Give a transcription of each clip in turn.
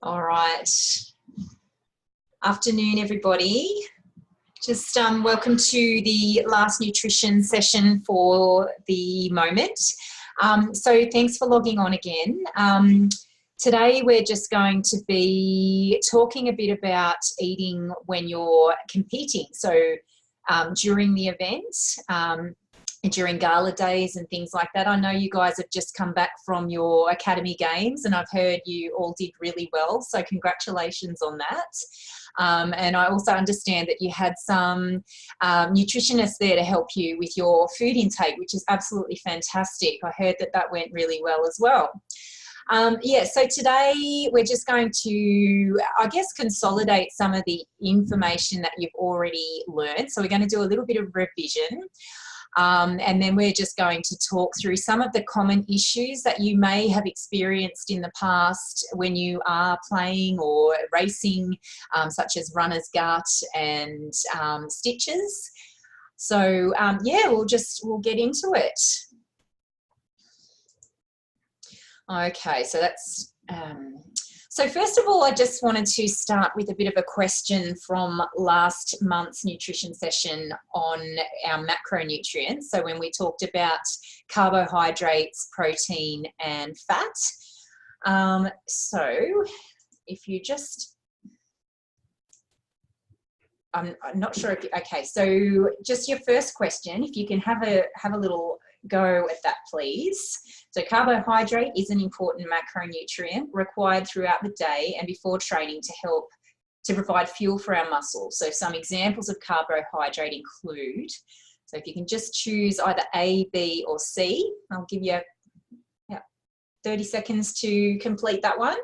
All right. Afternoon, everybody. Just welcome to the last nutrition session for the moment. So thanks for logging on again. Today we're just going to be talking a bit about eating when you're competing. So during the event, during gala days and things like that. I know you guys have just come back from your academy games and I've heard you all did really well, so congratulations on that. And I also understand that you had some nutritionists there to help you with your food intake, which is absolutely fantastic. I heard that that went really well as well. Yeah, so today we're just going to, I guess, consolidate some of the information that you've already learned. So we're going to do a little bit of revision. And then we're just going to talk through some of the common issues that you may have experienced in the past when you are playing or racing, such as runner's gut and stitches. So yeah, we'll get into it. Okay, so that's so first of all, I just wanted to start with a bit of a question from last month's nutrition session on our macronutrients. So when we talked about carbohydrates, protein, and fat. So if you just, I'm not sure if you, okay, so just your first question, if you can have a little go at that, please. So carbohydrate is an important macronutrient required throughout the day and before training to help to provide fuel for our muscles. So some examples of carbohydrate include, so if you can just choose either A, B or C, I'll give you 30 seconds to complete that one.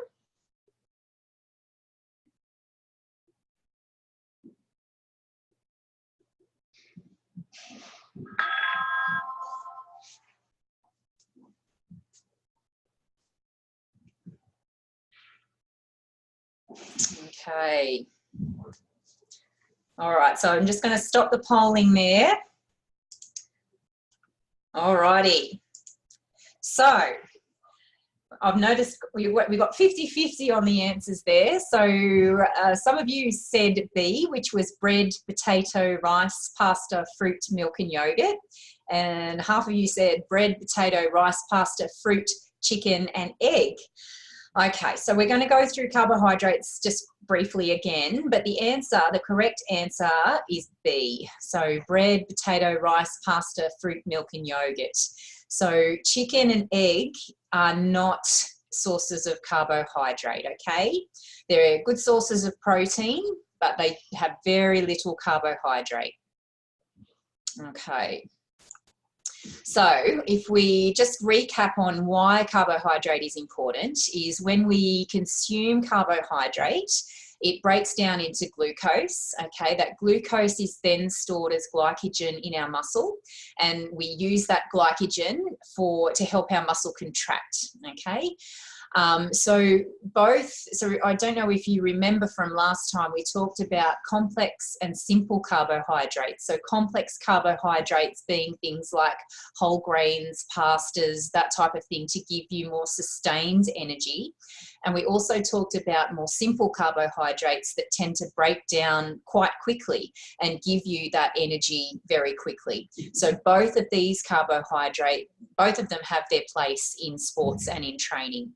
Okay. All right, so I'm just going to stop the polling there. All righty. So I've noticed we got 50-50 on the answers there. So some of you said B, which was bread, potato, rice, pasta, fruit, milk and yogurt. And half of you said bread, potato, rice, pasta, fruit, chicken and egg. Okay, so we're going to go through carbohydrates just briefly again, but the correct answer is B. So bread, potato, rice, pasta, fruit, milk and yogurt. So chicken and egg are not sources of carbohydrate, okay? They're good sources of protein, but they have very little carbohydrate. Okay. So if we just recap on why carbohydrate is important, is when we consume carbohydrate, it breaks down into glucose, okay? That glucose is then stored as glycogen in our muscle, and we use that glycogen to help our muscle contract, okay? So I don't know if you remember from last time, we talked about complex and simple carbohydrates. So complex carbohydrates being things like whole grains, pastas, that type of thing to give you more sustained energy. And we also talked about more simple carbohydrates that tend to break down quite quickly and give you that energy very quickly. So both of these carbohydrates, both of them have their place in sports and in training.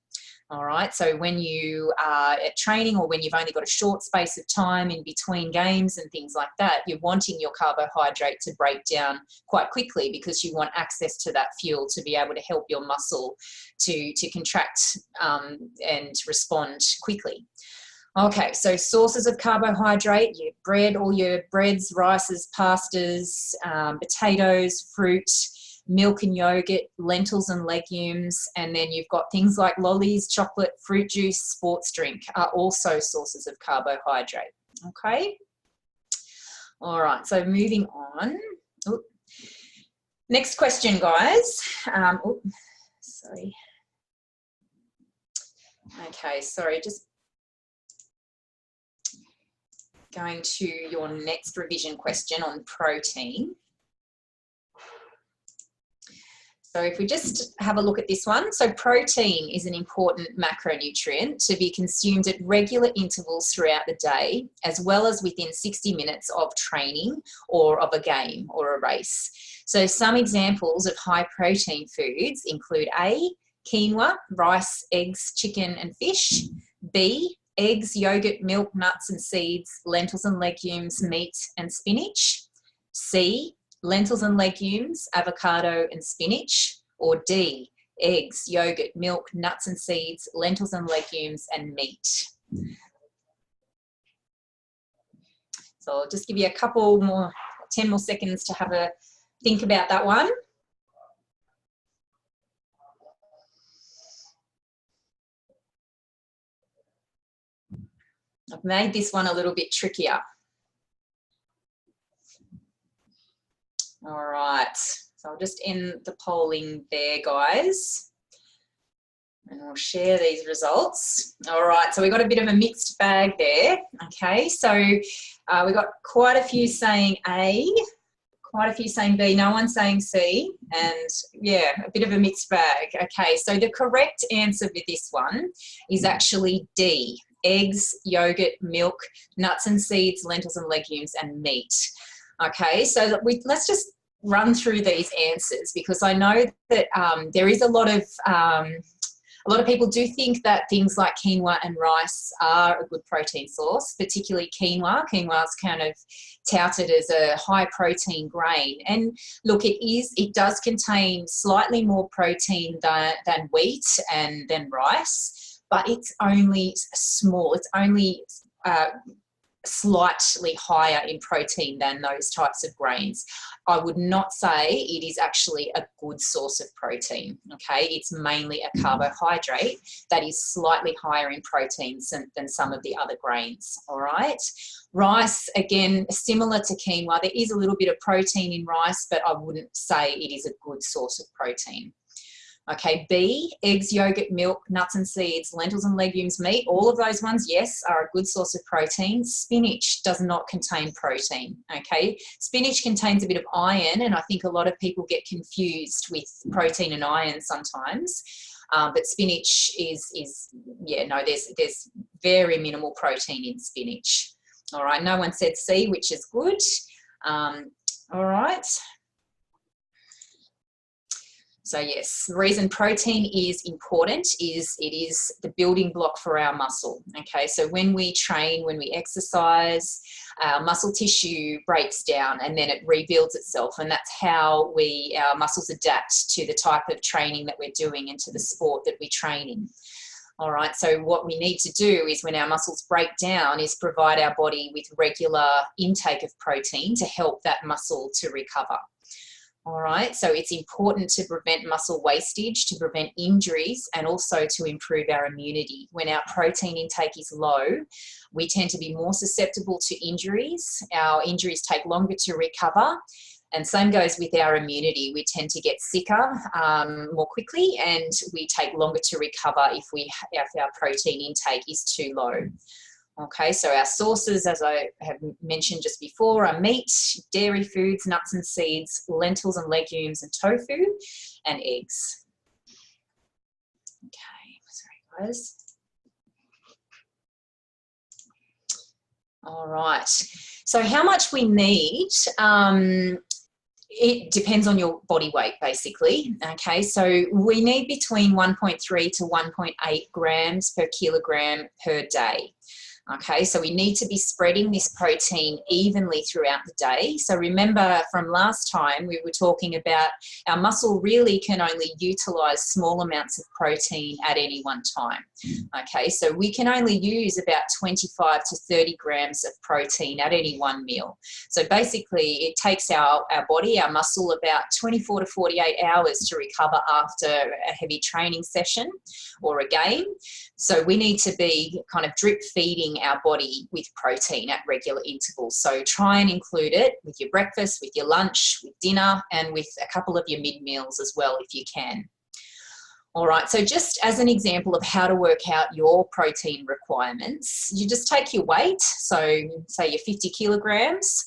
All right, so when you are at training or when you've only got a short space of time in between games and things like that, you're wanting your carbohydrate to break down quite quickly because you want access to that fuel to be able to help your muscle to contract and respond quickly. Okay, so sources of carbohydrate, your bread, all your breads, rices, pastas, potatoes, fruit, milk and yogurt, lentils and legumes, and then you've got things like lollies, chocolate, fruit juice, sports drink are also sources of carbohydrate, okay? All right, so moving on. Ooh. Next question, guys. Sorry. Okay, sorry, just going to your next revision question on protein. So if we just have a look at this one, so protein is an important macronutrient to be consumed at regular intervals throughout the day, as well as within 60 minutes of training or of a game or a race. So some examples of high protein foods include A, quinoa, rice, eggs, chicken and fish. B, eggs, yogurt, milk, nuts and seeds, lentils and legumes, meat and spinach. C, lentils and legumes, avocado and spinach. Or D, eggs, yogurt, milk, nuts and seeds, lentils and legumes and meat. So I'll just give you a couple more, 10 more seconds to have a think about that one. I've made this one a little bit trickier. All right, so I'll just end the polling there, guys. And we'll share these results. All right, so we got a bit of a mixed bag there. Okay, so we got quite a few saying A, quite a few saying B, no one saying C, and yeah, a bit of a mixed bag. Okay, so the correct answer with this one is actually D, eggs, yogurt, milk, nuts and seeds, lentils and legumes, and meat. Okay, so let's just run through these answers, because I know that there is a lot of people do think that things like quinoa and rice are a good protein source, particularly quinoa. Quinoa is kind of touted as a high protein grain. And look, it does contain slightly more protein than wheat and than rice, but it's only small. It's only slightly higher in protein than those types of grains. I would not say it is actually a good source of protein, okay? It's mainly a carbohydrate that is slightly higher in proteins than some of the other grains, all right? Rice, again, similar to quinoa, there is a little bit of protein in rice, but I wouldn't say it is a good source of protein. Okay, B, eggs, yogurt, milk, nuts and seeds, lentils and legumes, meat, all of those ones, yes, are a good source of protein. Spinach does not contain protein, okay? Spinach contains a bit of iron, and I think a lot of people get confused with protein and iron sometimes. But spinach yeah, no, there's very minimal protein in spinach. All right, no one said C, which is good. All right. So yes, the reason protein is important is it is the building block for our muscle. Okay, so when we train, when we exercise, our muscle tissue breaks down and then it rebuilds itself, and that's how our muscles adapt to the type of training that we're doing and to the sport that we train in. All right, so what we need to do is when our muscles break down is provide our body with regular intake of protein to help that muscle to recover. All right, so it's important to prevent muscle wastage, to prevent injuries, and also to improve our immunity. When our protein intake is low, we tend to be more susceptible to injuries. Our injuries take longer to recover, and same goes with our immunity. We tend to get sicker more quickly, and we take longer to recover if our protein intake is too low. Okay, so our sources, as I have mentioned just before, are meat, dairy foods, nuts and seeds, lentils and legumes, and tofu, and eggs. Okay, sorry guys. All right, so how much we need, it depends on your body weight, basically. Okay, so we need between 1.3 to 1.8 grams per kilogram per day. Okay, so we need to be spreading this protein evenly throughout the day. So remember from last time, we were talking about our muscle really can only utilize small amounts of protein at any one time. Okay, so we can only use about 25 to 30 grams of protein at any one meal. So basically it takes our body, our muscle, about 24 to 48 hours to recover after a heavy training session or a game. So we need to be kind of drip feeding our body with protein at regular intervals. So try and include it with your breakfast, with your lunch, with dinner, and with a couple of your mid-meals as well if you can. All right, so just as an example of how to work out your protein requirements, you just take your weight, so say you're 50 kilograms.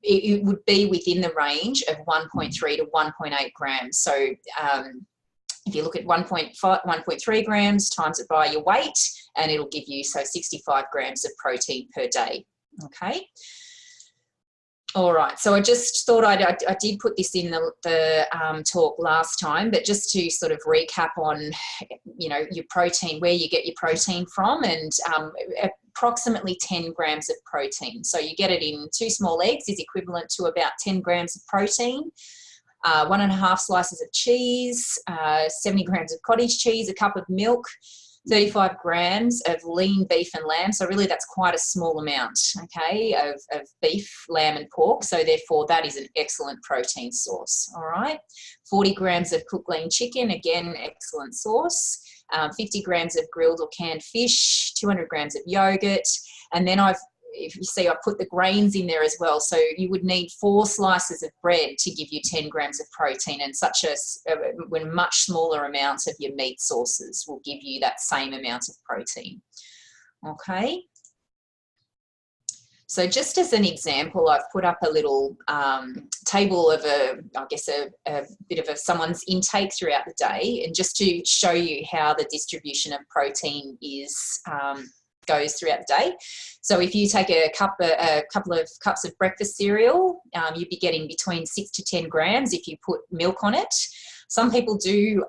it would be within the range of 1.3 to 1.8 grams. So if you look at 1.3 grams, times it by your weight, and it'll give you, so 65 grams of protein per day. Okay. All right, so I just thought I did put this in the talk last time, but just to sort of recap on, you know, your protein, where you get your protein from, and approximately 10 grams of protein. So you get it in 2 small eggs is equivalent to about 10 grams of protein, 1.5 slices of cheese, 70 grams of cottage cheese, a cup of milk, 35 grams of lean beef and lamb. So really that's quite a small amount, okay, of beef, lamb and pork. So therefore that is an excellent protein source, all right. 40 grams of cooked lean chicken, again, excellent source. 50 grams of grilled or canned fish, 200 grams of yogurt. And then if you see, I put the grains in there as well. So you would need 4 slices of bread to give you 10 grams of protein, and when much smaller amounts of your meat sources will give you that same amount of protein. Okay. So just as an example, I've put up a little table of a bit of someone's intake throughout the day, and just to show you how the distribution of protein goes throughout the day. So if you take a couple of cups of breakfast cereal, you'd be getting between 6 to 10 grams if you put milk on it. Some people do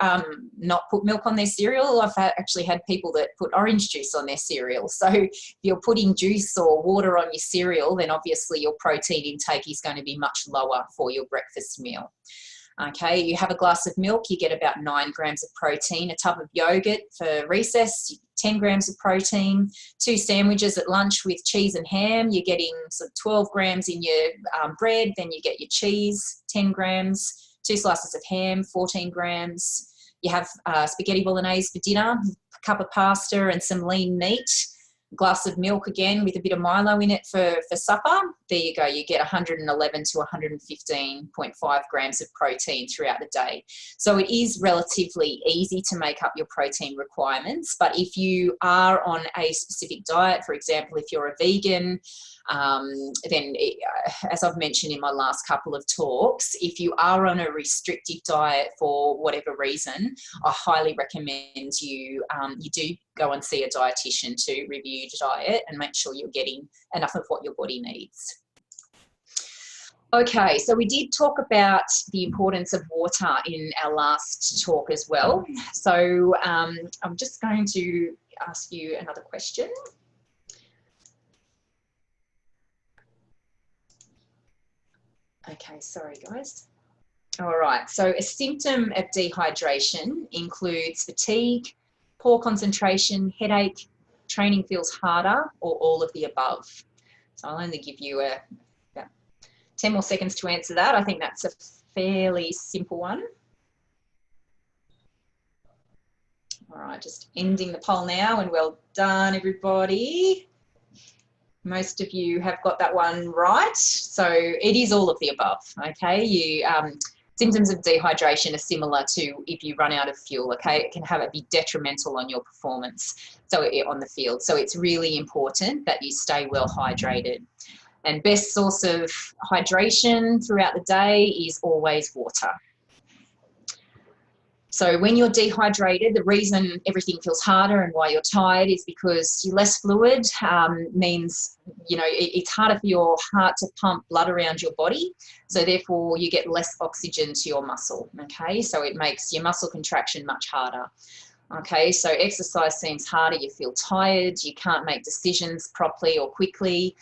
not put milk on their cereal. I've actually had people that put orange juice on their cereal. So if you're putting juice or water on your cereal, then obviously your protein intake is going to be much lower for your breakfast meal. Okay, you have a glass of milk, you get about 9 grams of protein. A tub of yogurt for recess, 10 grams of protein. 2 sandwiches at lunch with cheese and ham, you're getting sort of 12 grams in your bread. Then you get your cheese, 10 grams. 2 slices of ham, 14 grams. You have spaghetti bolognese for dinner, a cup of pasta and some lean meat. Glass of milk again with a bit of Milo in it for supper. There you go, you get 111 to 115.5 grams of protein throughout the day. So it is relatively easy to make up your protein requirements, but if you are on a specific diet, for example, if you're a vegan, then as I've mentioned in my last couple of talks, if you are on a restrictive diet for whatever reason, I highly recommend you do go and see a dietitian to review your diet and make sure you're getting enough of what your body needs. Okay, so we did talk about the importance of water in our last talk as well. So I'm just going to ask you another question. Okay, sorry guys. All right, so a symptom of dehydration includes fatigue, poor concentration, headache, training feels harder, or all of the above. So I'll only give you about 10 more seconds to answer that. I think that's a fairly simple one. All right, just ending the poll now, and well done everybody. Most of you have got that one right. So it is all of the above, okay? Symptoms of dehydration are similar to if you run out of fuel, okay? It can be detrimental on your performance on the field. So it's really important that you stay well hydrated. And best source of hydration throughout the day is always water. So when you're dehydrated, the reason everything feels harder and why you're tired is because you're less fluid, means, you know, it's harder for your heart to pump blood around your body. So therefore you get less oxygen to your muscle, okay? So it makes your muscle contraction much harder. Okay, so exercise seems harder, you feel tired, you can't make decisions properly or quickly,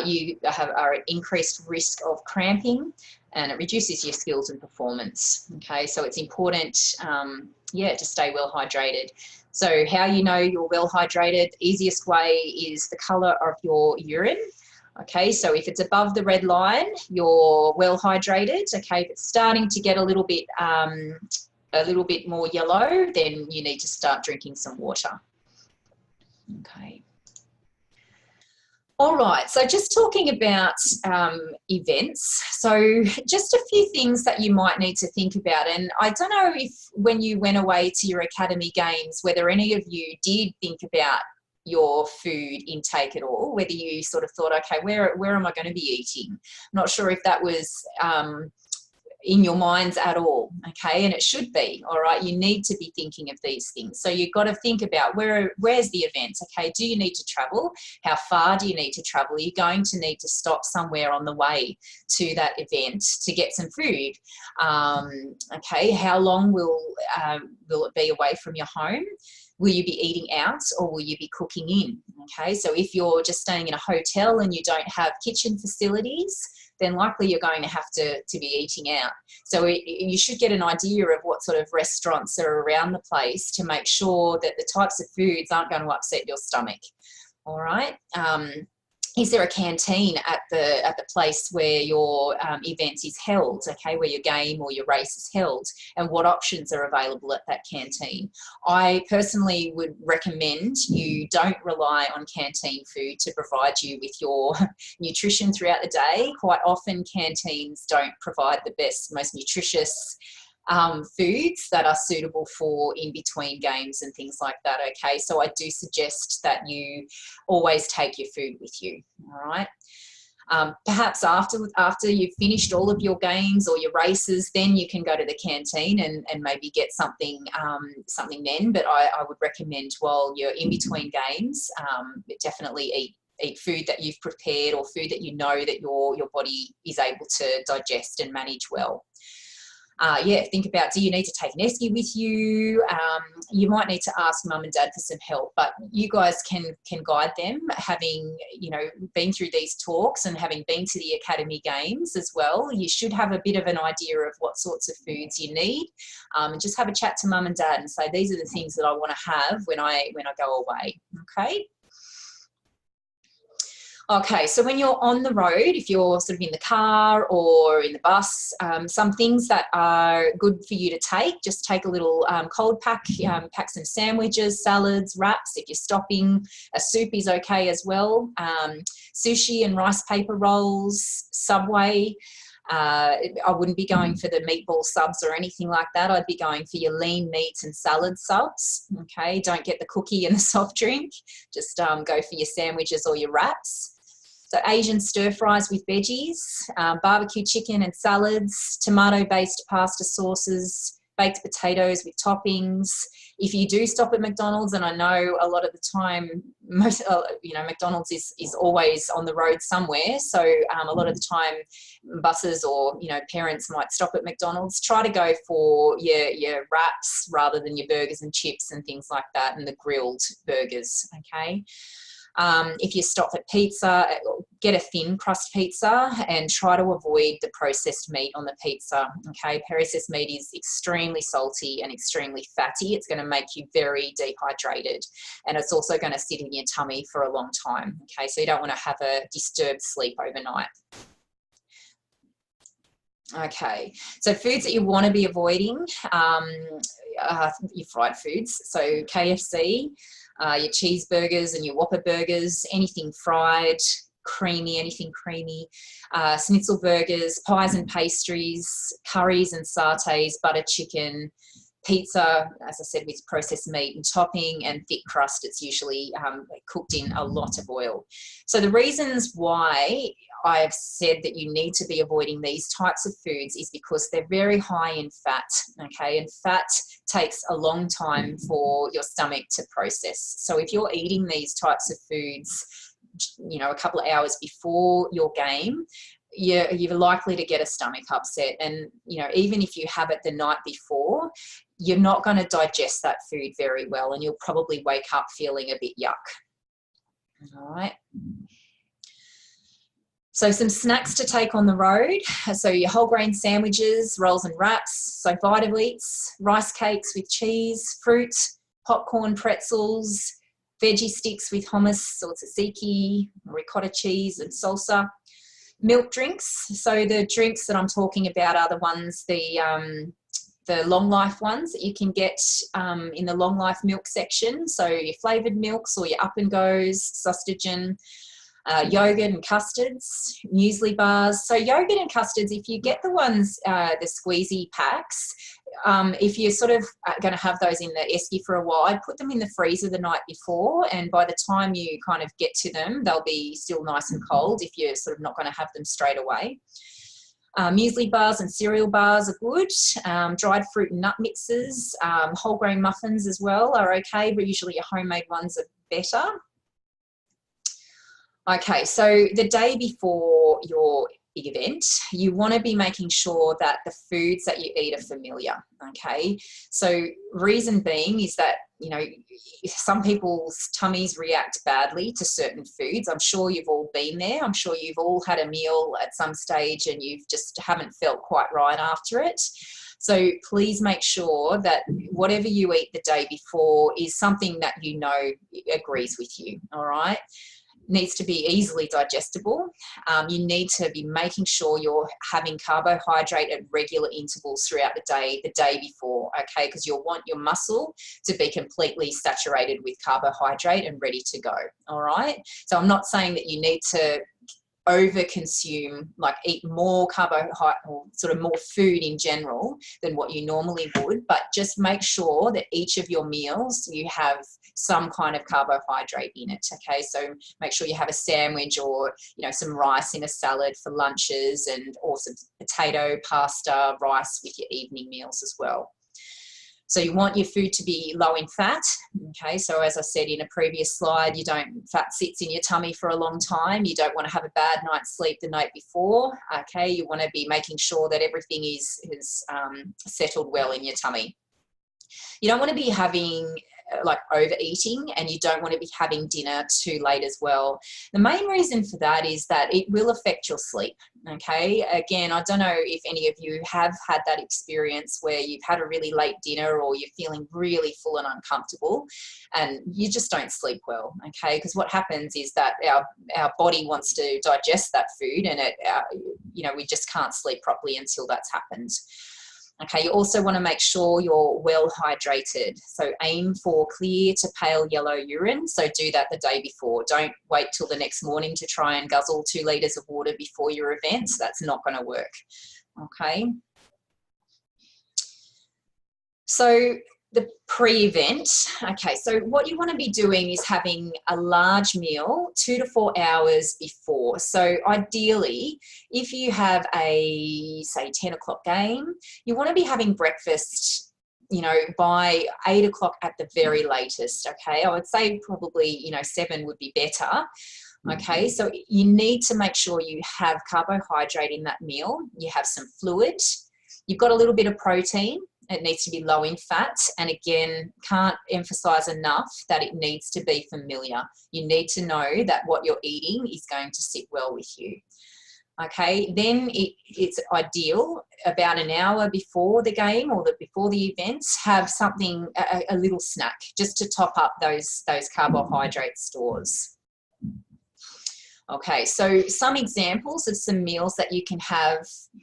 you are at increased risk of cramping, and it reduces your skills and performance. Okay, so it's important, to stay well hydrated. So how you know you're well hydrated, easiest way is the colour of your urine. Okay, so if it's above the red line, you're well hydrated. Okay, if it's starting to get a little bit more yellow, then you need to start drinking some water. Okay. All right, so just talking about events. So just a few things that you might need to think about. And I don't know if when you went away to your academy games, whether any of you did think about your food intake at all, whether you sort of thought, okay, where am I going to be eating? I'm not sure if that was in your minds at all, okay? And it should be, all right? You need to be thinking of these things. So you've got to think about where's the event, okay? Do you need to travel? How far do you need to travel? Are you going to need to stop somewhere on the way to that event to get some food? Okay, how long will it be away from your home? Will you be eating out or will you be cooking in? Okay, so if you're just staying in a hotel and you don't have kitchen facilities, then likely you're going to have to be eating out. So you should get an idea of what sort of restaurants are around the place to make sure that the types of foods aren't going to upset your stomach. All right. Is there a canteen at the place where your event is held, okay, where your game or your race is held, and what options are available at that canteen? I personally would recommend you don't rely on canteen food to provide you with your nutrition throughout the day. Quite often canteens don't provide the best, most nutritious foods that are suitable for in between games and things like that, okay? So I do suggest that you always take your food with you, all right? Perhaps after you've finished all of your games or your races, then you can go to the canteen and maybe get something then, but I would recommend while you're in between games, definitely eat food that you've prepared or food that you know that your body is able to digest and manage well. Yeah, think about, do you need to take an esky with you? You might need to ask mum and dad for some help, but you guys can guide them, having, you know, been through these talks and having been to the Academy Games as well. You should have a bit of an idea of what sorts of foods you need, and just have a chat to mum and dad and say, these are the things that I want to have when I go away, okay? Okay, so when you're on the road, if you're sort of in the car or in the bus, some things that are good for you to take, just take a little cold pack, pack some sandwiches, salads, wraps. If you're stopping, a soup is okay as well. Sushi and rice paper rolls, Subway. I wouldn't be going for the meatball subs or anything like that. I'd be going for your lean meats and salad subs, okay? Don't get the cookie and the soft drink. Just go for your sandwiches or your wraps. So Asian stir fries with veggies, barbecue chicken and salads, tomato-based pasta sauces, baked potatoes with toppings. If you do stop at McDonald's, and I know a lot of the time, McDonald's is always on the road somewhere. So a lot of the time, buses or parents might stop at McDonald's. Try to go for your wraps rather than your burgers and chips and things like that, and the grilled burgers. Okay. If you stop at pizza, get a thin crust pizza and try to avoid the processed meat on the pizza, okay? Processed meat is extremely salty and extremely fatty. It's going to make you very dehydrated, and it's also going to sit in your tummy for a long time, okay? So you don't want to have a disturbed sleep overnight. Okay, so foods that you want to be avoiding, your fried foods, so KFC, your cheeseburgers and your Whopper burgers, anything fried, anything creamy, schnitzel burgers, pies and pastries, curries and sautés, butter chicken, pizza, as I said, with processed meat and topping, and thick crust. It's usually cooked in a lot of oil. So the reasons why I've said that you need to be avoiding these types of foods is because they're very high in fat, okay? And fat takes a long time for your stomach to process. So if you're eating these types of foods, a couple of hours before your game, you're likely to get a stomach upset. And, even if you have it the night before, you're not going to digest that food very well, and you'll probably wake up feeling a bit yuck. All right. So some snacks to take on the road. So your whole grain sandwiches, rolls and wraps, so Vita-Weats, rice cakes with cheese, fruit, popcorn, pretzels, veggie sticks with hummus or tzatziki, ricotta cheese and salsa. Milk drinks. So the drinks that I'm talking about are the ones, the long life ones that you can get in the long life milk section. So your flavoured milks or your up and goes, Sustagen. Yogurt and custards, muesli bars. So yogurt and custards, if you get the ones, the squeezy packs, if you're sort of going to have those in the esky for a while, I'd put them in the freezer the night before, and by the time you kind of get to them, they'll be still nice and cold if you're sort of not going to have them straight away. Muesli bars and cereal bars are good. Dried fruit and nut mixes, whole grain muffins as well are okay, but usually your homemade ones are better. Okay, so the day before your event, you want to be making sure that the foods that you eat are familiar, okay? So reason being is that, you know, some people's tummies react badly to certain foods. I'm sure you've all been there. I'm sure you've all had a meal at some stage and you just haven't felt quite right after it. So please make sure that whatever you eat the day before is something that you know agrees with you, all right? Needs to be easily digestible. You need to be making sure you're having carbohydrate at regular intervals throughout the day before, okay? Because you'll want your muscle to be completely saturated with carbohydrate and ready to go, all right? So I'm not saying that you need to over-consume, like eat more carbohydrate or sort of more food in general than what you normally would, but just make sure that each of your meals you have some kind of carbohydrate in it, okay? So make sure you have a sandwich or, you know, some rice in a salad for lunches, and or some potato, pasta, rice with your evening meals as well. So you want your food to be low in fat, okay? So as I said in a previous slide, fat sits in your tummy for a long time. You don't want to have a bad night's sleep the night before, okay? You want to be making sure that everything is settled well in your tummy. You don't want to be having like overeating, and you don't want to be having dinner too late as well. The main reason for that is that it will affect your sleep, okay? Again, I don't know if any of you have had that experience where you've had a really late dinner or you're feeling really full and uncomfortable and you just don't sleep well, okay? Because what happens is that our body wants to digest that food, and you know, we just can't sleep properly until that's happened. Okay, you also want to make sure you're well hydrated. So aim for clear to pale yellow urine. So do that the day before. Don't wait till the next morning to try and guzzle 2 litres of water before your event. That's not going to work. Okay. So the pre-event, okay, so what you want to be doing is having a large meal 2 to 4 hours before. So ideally, if you have a, say, 10 o'clock game, you want to be having breakfast, you know, by 8 o'clock at the very latest, okay? I would say probably, you know, 7 would be better. Okay, so you need to make sure you have carbohydrate in that meal. You have some fluid. You've got a little bit of protein. It needs to be low in fat, and again, can't emphasize enough that it needs to be familiar. You need to know that what you're eating is going to sit well with you. Okay, then it's ideal about an hour before the game or before the events, have something, a little snack, just to top up those carbohydrate stores. Okay, so some examples of some meals that you can have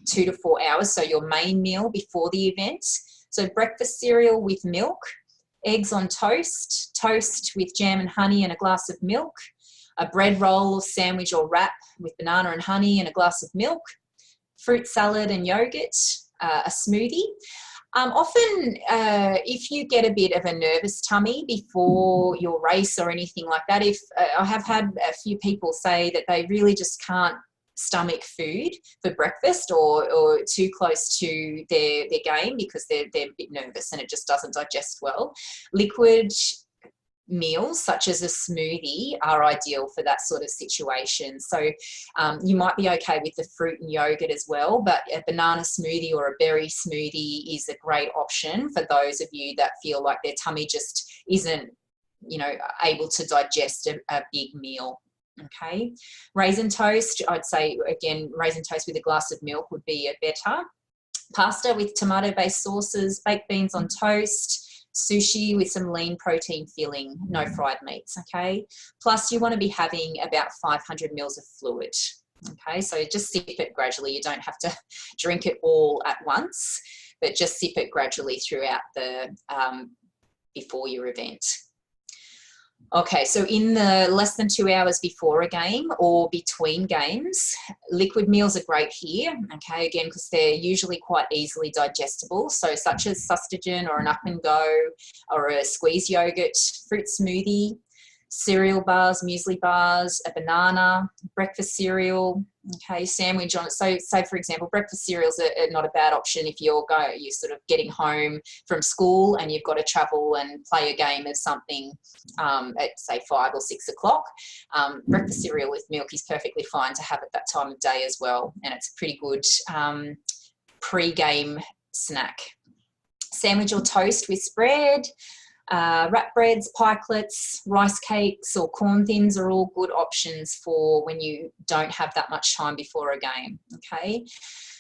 2 to 4 hours. So your main meal before the event. So breakfast cereal with milk, eggs on toast, toast with jam and honey and a glass of milk, a bread roll, sandwich or wrap with banana and honey and a glass of milk, fruit salad and yogurt, a smoothie. Often, if you get a bit of a nervous tummy before your race or anything like that, I have had a few people say that they really just can't stomach food for breakfast or too close to their game because they're a bit nervous and it just doesn't digest well. Liquid meals such as a smoothie are ideal for that sort of situation. So you might be okay with the fruit and yogurt as well, but a banana smoothie or a berry smoothie is a great option for those of you that feel like their tummy just isn't, you know, able to digest a big meal. Okay, raisin toast, I'd say again, raisin toast with a glass of milk would be a better. Pasta with tomato-based sauces, baked beans on toast, sushi with some lean protein filling, no fried meats, okay? Plus you want to be having about 500 mils of fluid, okay? So just sip it gradually. You don't have to drink it all at once, but just sip it gradually throughout the, before your event. Okay, so in the less than 2 hours before a game or between games, liquid meals are great here, okay, again, because they're usually quite easily digestible, so such as sustagen or an up and go or a squeezed yogurt, fruit smoothie, cereal bars, muesli bars, a banana, breakfast cereal, okay, sandwich on it. So say, for example, breakfast cereals are not a bad option if you're sort of getting home from school and you've got to travel and play a game of something at, say, 5 or 6 o'clock. Breakfast cereal with milk is perfectly fine to have at that time of day as well, and it's a pretty good pre-game snack. Sandwich or toast with spread. Wrap breads, pikelets, rice cakes or corn thins are all good options for when you don't have that much time before a game, okay?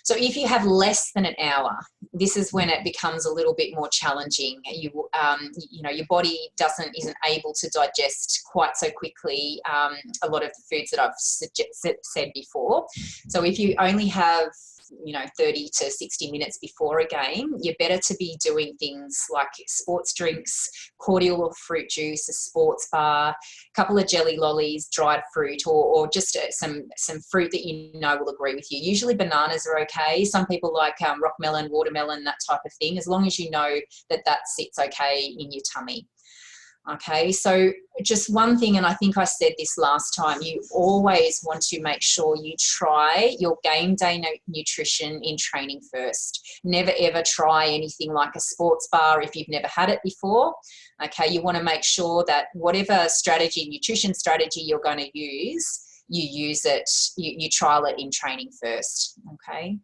So if you have less than an hour, this is when it becomes a little bit more challenging. You know, your body isn't able to digest quite so quickly a lot of the foods that I've said before. So if you only have 30 to 60 minutes before a game, you're better to be doing things like sports drinks, cordial or fruit juice, a sports bar, a couple of jelly lollies, dried fruit, or just some fruit that will agree with you. Usually bananas are okay. Some people like rock melon, watermelon, that type of thing, as long as you know that sits okay in your tummy. Okay, so just one thing, and I think I said this last time, you always want to make sure you try your game day nutrition in training first. Never ever try anything like a sports bar if you've never had it before. Okay, you want to make sure that whatever nutrition strategy you're going to use, you trial it in training first. Okay.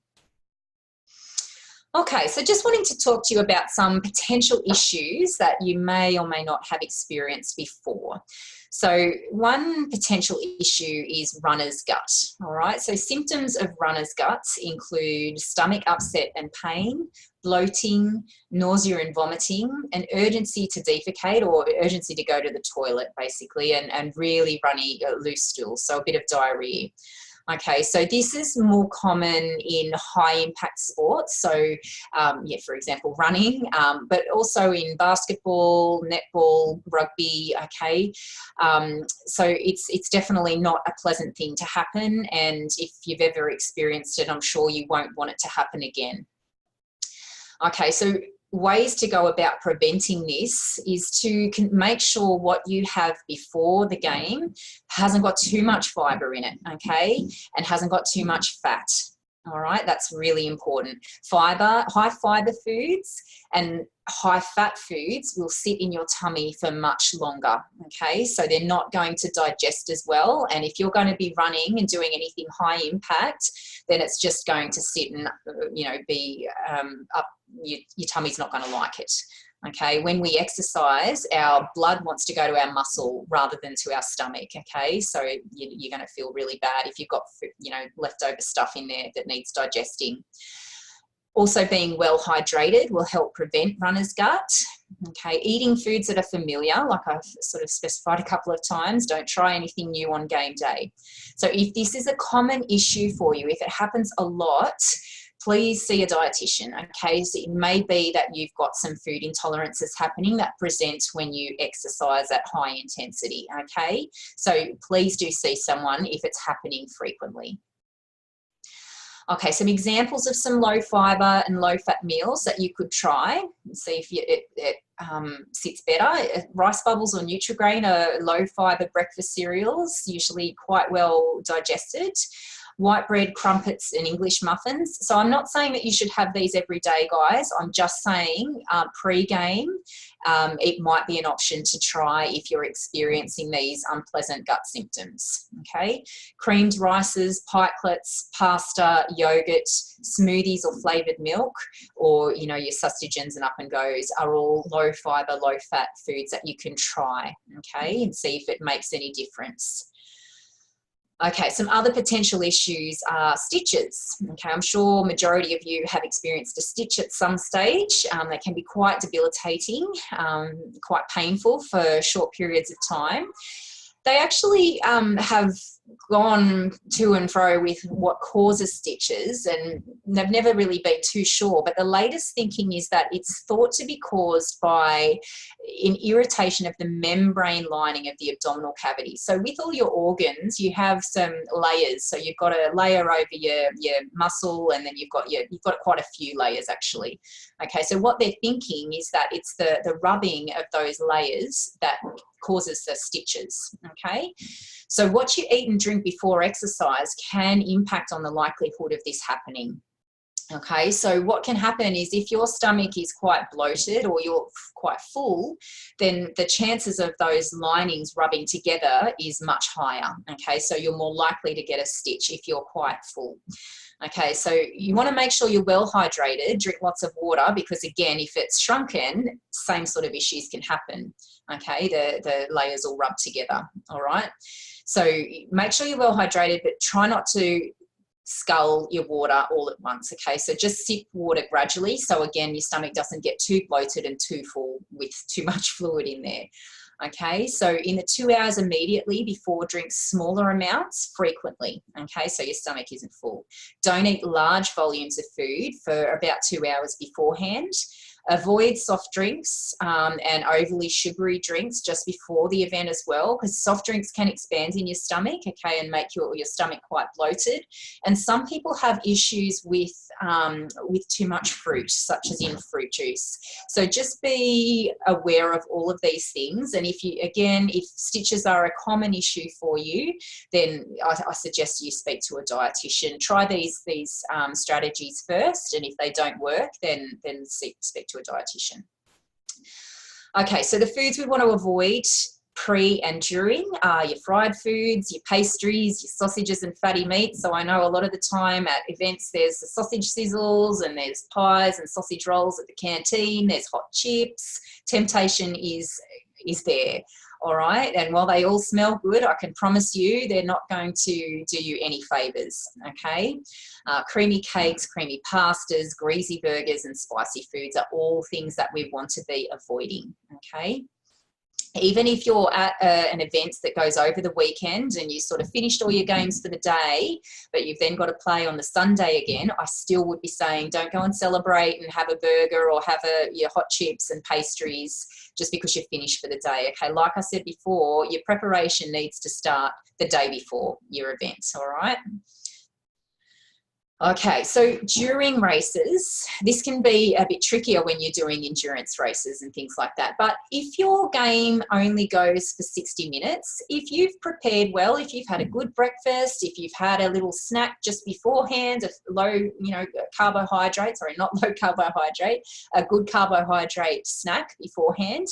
Okay, so just wanting to talk to you about some potential issues that you may or may not have experienced before. So one potential issue is runner's gut, all right? So symptoms of runner's gut include stomach upset and pain, bloating, nausea and vomiting, an urgency to defecate or urgency to go to the toilet, basically, and really runny, loose stools, so a bit of diarrhea. Okay, so this is more common in high impact sports. So for example, running, but also in basketball, netball, rugby, okay. So it's definitely not a pleasant thing to happen. And if you've ever experienced it, I'm sure you won't want it to happen again. Okay, so ways to go about preventing this is to make sure what you have before the game hasn't got too much fiber in it, okay, and hasn't got too much fat. All right, that's really important. Fiber, high fiber foods and high fat foods will sit in your tummy for much longer, okay? So they're not going to digest as well. And if you're going to be running and doing anything high impact, then it's just going to sit and, be up, your tummy's not going to like it. Okay, when we exercise, our blood wants to go to our muscle rather than to our stomach, okay? So you're going to feel really bad if you've got, leftover stuff in there that needs digesting. Also, being well hydrated will help prevent runner's gut. Okay, eating foods that are familiar, like I've sort of specified a couple of times, don't try anything new on game day. So if this is a common issue for you, if it happens a lot, please see a dietitian, okay? So it may be that you've got some food intolerances happening that present when you exercise at high intensity, okay? So please do see someone if it's happening frequently. Okay, some examples of some low fiber and low fat meals that you could try and see if it sits better. Rice bubbles or Nutri-Grain are low fiber breakfast cereals, usually quite well digested. White bread, crumpets and English muffins. So I'm not saying that you should have these every day, guys. I'm just saying pre-game, it might be an option to try if you're experiencing these unpleasant gut symptoms, okay? Creamed rices, pikelets, pasta, yogurt, smoothies or flavoured milk, or, your sustagens and up and goes are all low fibre, low fat foods that you can try, okay, and see if it makes any difference. Okay, some other potential issues are stitches. Okay, I'm sure majority of you have experienced a stitch at some stage. They can be quite debilitating, quite painful for short periods of time. They actually have gone to and fro with what causes stitches, and they've never really been too sure, but the latest thinking is that it's thought to be caused by an irritation of the membrane lining of the abdominal cavity. So with all your organs, you have some layers. So you've got a layer over your muscle, and then you've got quite a few layers actually. Okay, so what they're thinking is that it's the rubbing of those layers that causes the stitches. Okay, so what you eat and drink before exercise can impact on the likelihood of this happening. Okay, so what can happen is if your stomach is quite bloated or you're quite full, then the chances of those linings rubbing together is much higher. Okay, so you're more likely to get a stitch if you're quite full. Okay, so you want to make sure you're well hydrated, drink lots of water, because again, if it's shrunken, same sort of issues can happen. Okay, the layers all rub together. All right, so make sure you're well hydrated, but try not to scull your water all at once. Okay, so just sip water gradually, so again your stomach doesn't get too bloated and too full with too much fluid in there. Okay, so in the 2 hours immediately before, drink smaller amounts frequently. Okay, so your stomach isn't full. Don't eat large volumes of food for about 2 hours beforehand. Avoid soft drinks and overly sugary drinks just before the event as well, because soft drinks can expand in your stomach, okay, and make your stomach quite bloated. And some people have issues with too much fruit, such as in fruit juice. So just be aware of all of these things. And if stitches are a common issue for you, then I suggest you speak to a dietitian. Try these strategies first, and if they don't work, then speak to a dietitian. Okay, so the foods we want to avoid pre and during are your fried foods, your pastries, your sausages and fatty meats. So I know a lot of the time at events there's the sausage sizzles and there's pies and sausage rolls at the canteen, there's hot chips. Temptation is there. All right, and while they all smell good, I can promise you they're not going to do you any favours, okay? Creamy cakes, creamy pastas, greasy burgers and spicy foods are all things that we want to be avoiding, okay? Even if you're at an event that goes over the weekend and you sort of finished all your games for the day, but you've then got to play on the Sunday again, I still would be saying don't go and celebrate and have a burger or have your hot chips and pastries just because you're finished for the day. Okay, like I said before, your preparation needs to start the day before your event, all right? Okay, so during races, this can be a bit trickier when you're doing endurance races and things like that. But if your game only goes for 60 minutes, if you've prepared well, if you've had a good breakfast, if you've had a little snack just beforehand, a low, carbohydrate, sorry, not low carbohydrate, a good carbohydrate snack beforehand,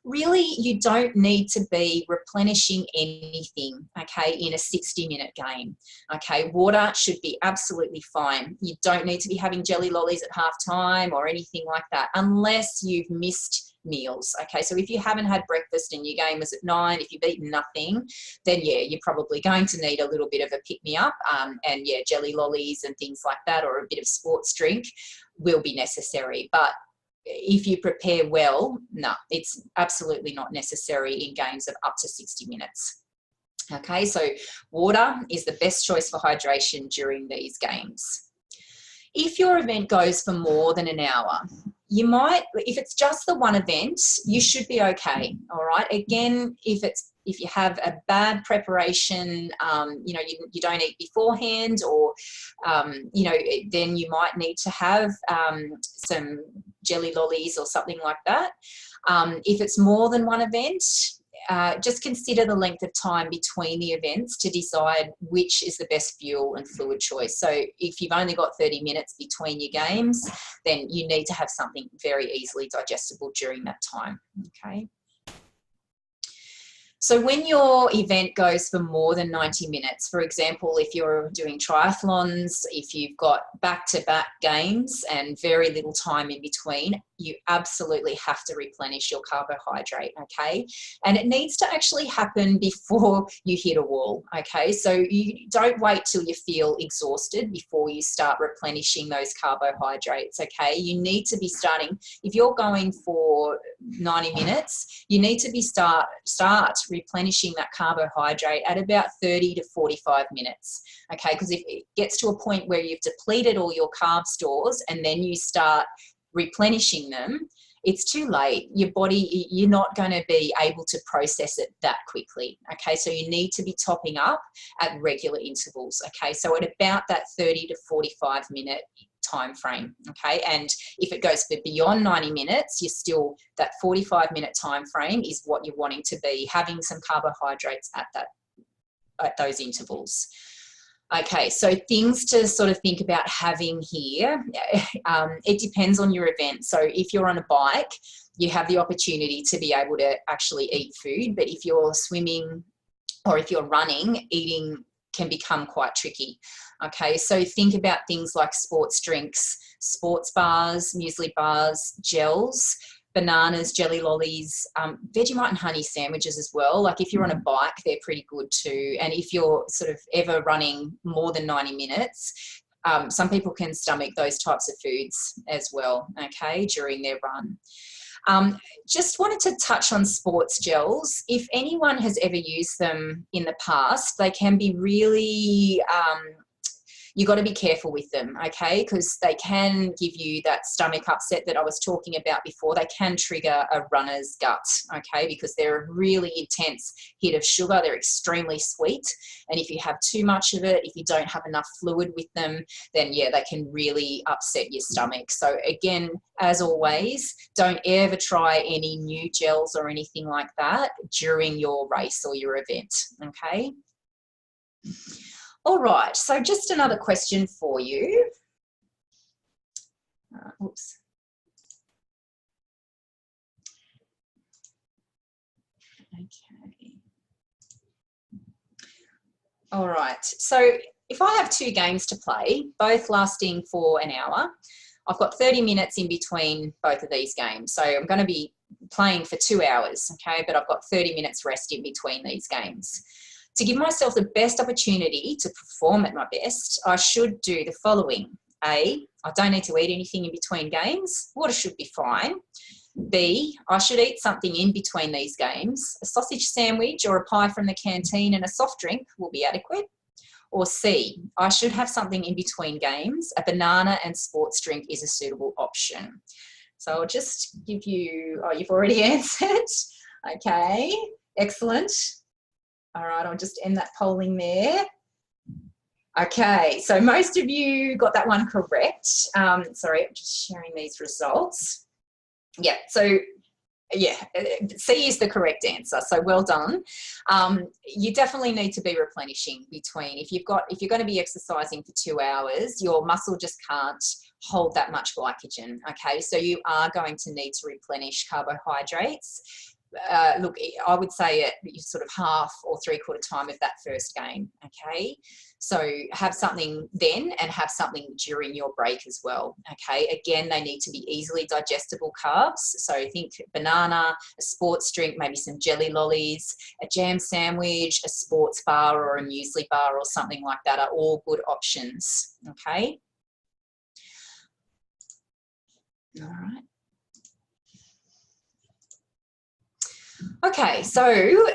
really you don't need to be replenishing anything, okay, in a 60-minute game. Okay, water should be absolutely fine. You don't need to be having jelly lollies at half time or anything like that unless you've missed meals. Okay, so if you haven't had breakfast and your game was at 9, if you've eaten nothing, then yeah, you're probably going to need a little bit of a pick-me-up, and yeah, jelly lollies and things like that, or a bit of sports drink will be necessary. But if you prepare well, no, it's absolutely not necessary in games of up to 60 minutes. Okay, so water is the best choice for hydration during these games. If your event goes for more than an hour, you might, if it's just the one event, you should be okay, all right? Again, if you have a bad preparation, you don't eat beforehand, or, then you might need to have some jelly lollies or something like that. If it's more than one event, just consider the length of time between the events to decide which is the best fuel and fluid choice. So if you've only got 30 minutes between your games, then you need to have something very easily digestible during that time, okay? So when your event goes for more than 90 minutes, for example, if you're doing triathlons, if you've got back-to-back games and very little time in between, you absolutely have to replenish your carbohydrate, okay? And it needs to actually happen before you hit a wall, okay? So you don't wait till you feel exhausted before you start replenishing those carbohydrates, okay? You need to be starting, if you're going for 90 minutes, you need to be start replenishing that carbohydrate at about 30 to 45 minutes, okay? Because if it gets to a point where you've depleted all your carb stores and then you start replenishing them, it's too late. Your body, you're not going to be able to process it that quickly, okay? So you need to be topping up at regular intervals, okay? So at about that 30 to 45 minute time frame, okay? And if it goes for beyond 90 minutes, you're still, that 45-minute time frame is what you're wanting to be having some carbohydrates at those intervals. Okay, so things to sort of think about having here. It depends on your event. So if you're on a bike, you have the opportunity to be able to actually eat food. But if you're swimming or if you're running, eating can become quite tricky. Okay, so think about things like sports drinks, sports bars, muesli bars, gels, bananas, jelly lollies, Vegemite and honey sandwiches as well. Like if you're on a bike, they're pretty good too. And if you're sort of ever running more than 90 minutes, some people can stomach those types of foods as well, okay, during their run. Just wanted to touch on sports gels. If anyone has ever used them in the past, they can be really, you got to be careful with them, okay? Because they can give you that stomach upset that I was talking about before. They can trigger a runner's gut, okay? Because they're a really intense hit of sugar. They're extremely sweet. And if you have too much of it, if you don't have enough fluid with them, then yeah, they can really upset your stomach. So again, as always, don't ever try any new gels or anything like that during your race or your event, okay? All right, so just another question for you. Oops. Okay. All right, so if I have 2 games to play, both lasting for an hour, I've got 30 minutes in between both of these games. So I'm going to be playing for 2 hours, okay, but I've got 30 minutes rest in between these games. To give myself the best opportunity to perform at my best, I should do the following. A, I don't need to eat anything in between games. Water should be fine. B, I should eat something in between these games. A sausage sandwich or a pie from the canteen and a soft drink will be adequate. Or C, I should have something in between games. A banana and sports drink is a suitable option. So I'll just give you, oh, you've already answered. Okay, excellent. All right, I'll just end that polling there. Okay, so most of you got that one correct. Sorry, I'm just sharing these results. Yeah, so yeah, C is the correct answer. So well done. You definitely need to be replenishing between. If you're going to be exercising for 2 hours, your muscle just can't hold that much glycogen. Okay, so you are going to need to replenish carbohydrates. Look, I would say at sort of half or 3/4 time of that first game, okay? So have something then and have something during your break as well, okay? Again, they need to be easily digestible carbs. So think banana, a sports drink, maybe some jelly lollies, a jam sandwich, a sports bar or a muesli bar or something like that are all good options, okay? All right. Okay, so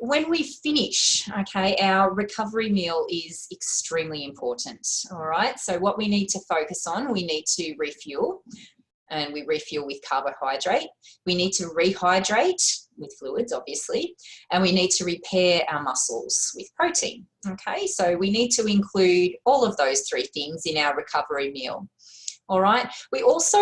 when we finish, okay, our recovery meal is extremely important, all right? So what we need to focus on, we need to refuel, and we refuel with carbohydrate. We need to rehydrate with fluids, obviously, and we need to repair our muscles with protein, okay? So we need to include all of those 3 things in our recovery meal, all right? We also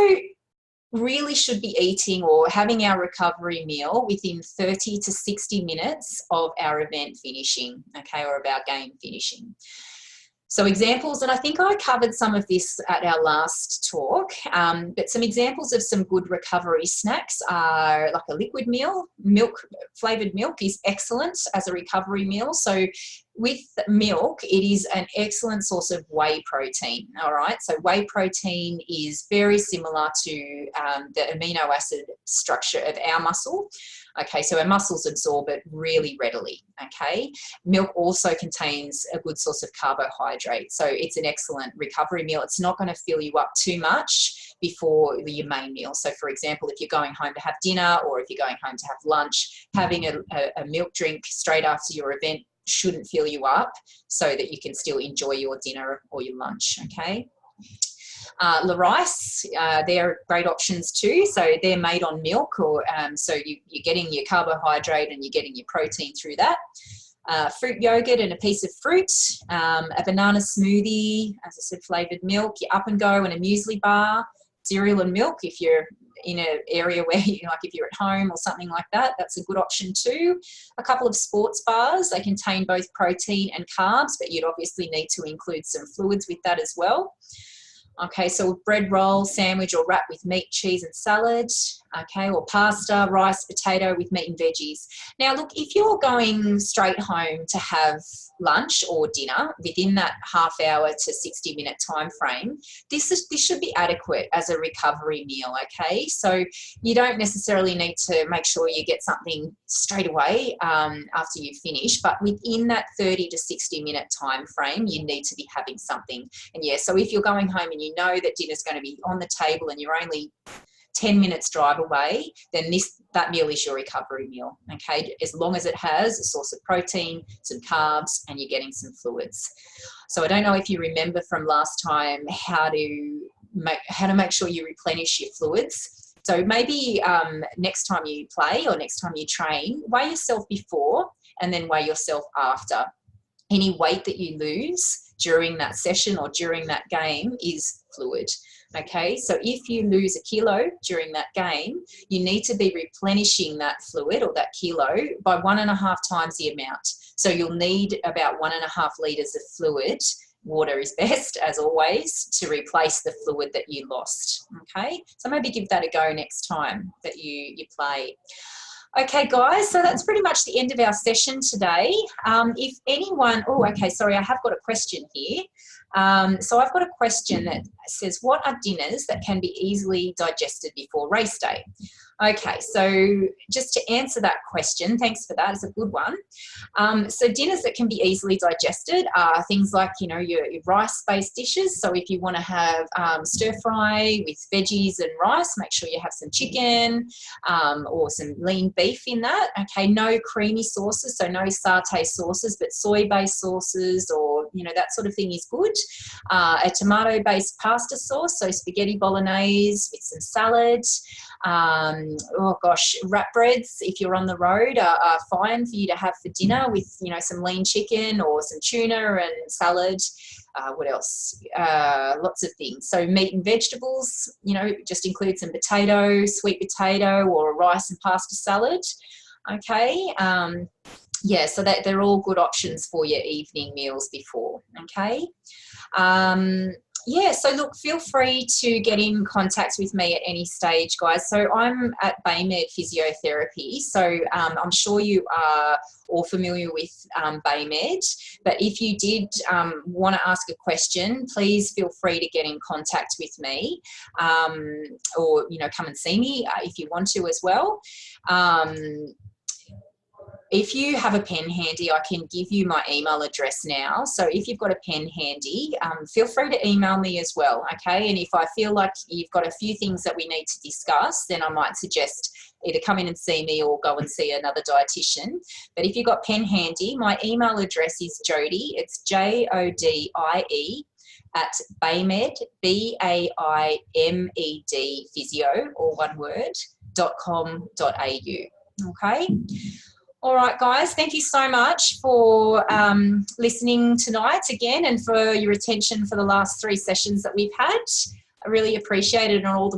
really should be eating or having our recovery meal within 30 to 60 minutes of our event finishing, okay, or of our game finishing. So examples, and I think I covered some of this at our last talk, but some examples of some good recovery snacks are like a liquid meal. Flavoured milk is excellent as a recovery meal. So with milk, it is an excellent source of whey protein, all right? So whey protein is very similar to the amino acid structure of our muscle. Okay, so our muscles absorb it really readily, okay? Milk also contains a good source of carbohydrate, so it's an excellent recovery meal. It's not going to fill you up too much before your main meal. So for example, if you're going home to have dinner or if you're going home to have lunch, having a milk drink straight after your event shouldn't fill you up so that you can still enjoy your dinner or your lunch, okay? The rice, they're great options too. So they're made on milk, or so you're getting your carbohydrate and you're getting your protein through that. Fruit yogurt and a piece of fruit, a banana smoothie, as I said, flavoured milk, your Up and Go and a muesli bar, cereal and milk if you're in an area where like if you're at home or something like that, that's a good option too. A couple of sports bars, they contain both protein and carbs, but you'd obviously need to include some fluids with that as well. Okay, so bread roll, sandwich or wrap with meat, cheese and salad, okay, or pasta, rice, potato with meat and veggies. Now look, if you're going straight home to have lunch or dinner within that half hour to 60-minute time frame, this should be adequate as a recovery meal, okay? So you don't necessarily need to make sure you get something straight away after you finish, but within that 30 to 60-minute time frame, you need to be having something. And yeah, so if you're going home and you know that dinner's going to be on the table and you're only 10 minutes drive away, then that meal is your recovery meal, okay? As long as it has a source of protein, some carbs, and you're getting some fluids. So I don't know if you remember from last time how to make sure you replenish your fluids. So maybe next time you play or next time you train, weigh yourself before and then weigh yourself after. Any weight that you lose during that session or during that game is fluid. Okay, so if you lose a kilo during that game, you need to be replenishing that fluid or that kilo by 1.5 times the amount. So you'll need about 1.5 litres of fluid. Water is best, as always, to replace the fluid that you lost. Okay, so maybe give that a go next time that you play. Okay, guys, so that's pretty much the end of our session today. If anyone, sorry, I have got a question here. So I've got a question that says, what are dinners that can be easily digested before race day? Okay, so just to answer that question, thanks for that, it's a good one. So dinners that can be easily digested are things like, your rice-based dishes. So if you want to have stir fry with veggies and rice, make sure you have some chicken or some lean beef in that. Okay, no creamy sauces, so no satay sauces, but soy-based sauces or, that sort of thing is good. A tomato-based pasta sauce, so spaghetti bolognese with some salad. Wrap breads, if you're on the road, are fine for you to have for dinner with, some lean chicken or some tuna and salad. What else? Lots of things. So meat and vegetables, just include some potato, sweet potato or a rice and pasta salad. Okay. So that they're all good options for your evening meals before. Okay. So look, feel free to get in contact with me at any stage, guys. So I'm at BaiMed Physiotherapy, so I'm sure you are all familiar with BaiMed, but if you did want to ask a question, please feel free to get in contact with me or, come and see me if you want to as well. If you have a pen handy, I can give you my email address now. So if you've got a pen handy, feel free to email me as well, okay? And if I feel like you've got a few things that we need to discuss, then I might suggest either come in and see me or go and see another dietitian. But if you've got pen handy, my email address is Jodie, it's Jodie at BaiMed, BAIMED, physio, all one word, .com.au, okay? All right, guys, thank you so much for listening tonight again and for your attention for the last 3 sessions that we've had. I really appreciate it, and all the best.